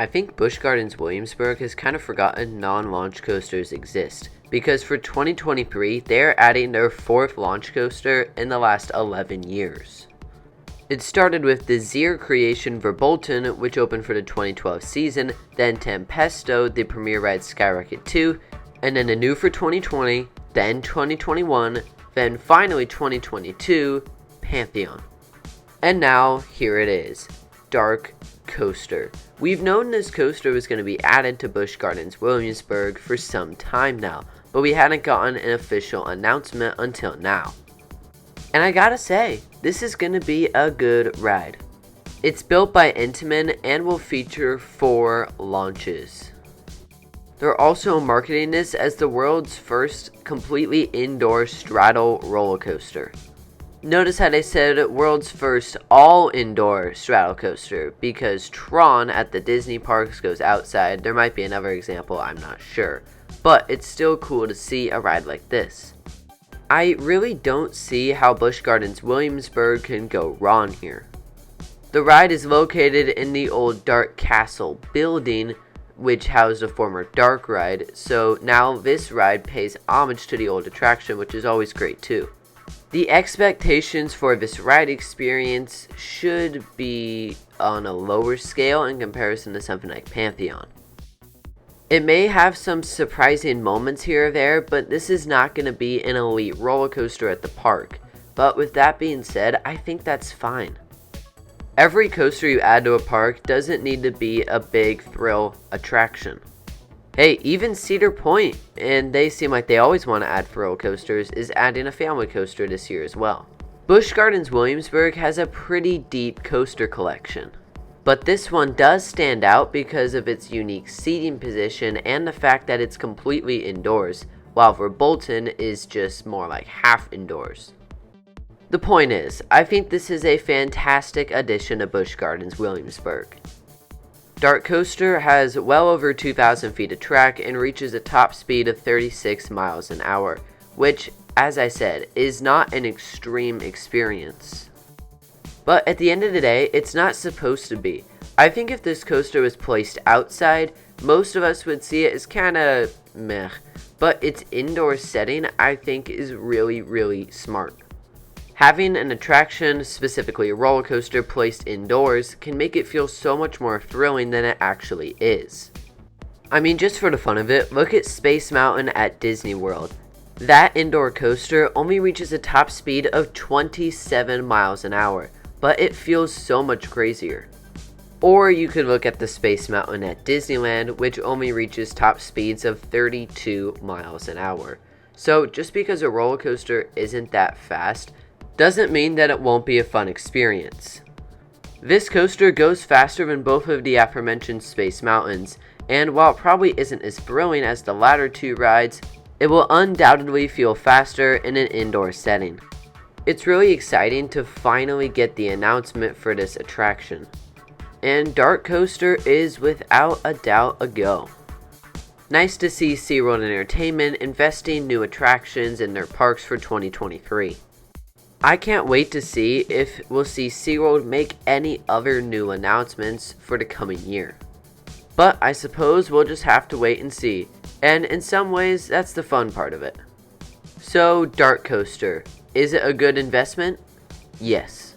I think Busch Gardens Williamsberg has kind of forgotten non-launch coasters exist, because for 2023, they're adding their 4th launch coaster in the last 11 years. It started with the Zier creation Verbolten, which opened for the 2012 season, then Tempesto, the premier ride Skyrocket 2, and then the new for 2020, then 2021, then finally 2022, Pantheon. And now, here it is, DarKoaster. We've known this coaster was going to be added to Busch Gardens Williamsberg for some time now, but we hadn't gotten an official announcement until now. And I gotta say, this is going to be a good ride. It's built by Intamin and will feature 4 launches. They're also marketing this as the world's first completely indoor straddle roller coaster. Notice how they said world's first all-indoor straddle coaster, because Tron at the Disney parks goes outside. There might be another example, I'm not sure. But it's still cool to see a ride like this. I really don't see how Busch Gardens Williamsberg can go wrong here. The ride is located in the old Dark Castle building, which housed a former Dark ride, so now this ride pays homage to the old attraction, which is always great too. The expectations for this ride experience should be on a lower scale in comparison to something like Pantheon. It may have some surprising moments here or there, but this is not going to be an elite roller coaster at the park. But with that being said, I think that's fine. Every coaster you add to a park doesn't need to be a big thrill attraction. Hey, even Cedar Point, and they seem like they always want to add thrill coasters, is adding a family coaster this year as well. Busch Gardens Williamsberg has a pretty deep coaster collection. But this one does stand out because of its unique seating position and the fact that it's completely indoors, while Verbolten is just more like half indoors. The point is, I think this is a fantastic addition to Busch Gardens Williamsberg. DarKoaster has well over 2,000 feet of track and reaches a top speed of 36 miles an hour, which, as I said, is not an extreme experience. But at the end of the day, it's not supposed to be. I think if this coaster was placed outside, most of us would see it as kinda meh, but its indoor setting I think is really smart. Having an attraction, specifically a roller coaster, placed indoors can make it feel so much more thrilling than it actually is. I mean, just for the fun of it, look at Space Mountain at Disney World. That indoor coaster only reaches a top speed of 27 miles an hour, but it feels so much crazier. Or you could look at the Space Mountain at Disneyland, which only reaches top speeds of 32 miles an hour. So just because a roller coaster isn't that fast, doesn't mean that it won't be a fun experience. This coaster goes faster than both of the aforementioned Space Mountains, and while it probably isn't as thrilling as the latter 2 rides, it will undoubtedly feel faster in an indoor setting. It's really exciting to finally get the announcement for this attraction. And DarKoaster is without a doubt a go. Nice to see SeaWorld Entertainment investing new attractions in their parks for 2023. I can't wait to see if we'll see SeaWorld make any other new announcements for the coming year. But I suppose we'll just have to wait and see, and in some ways that's the fun part of it. So DarKoaster, is it a good investment? Yes.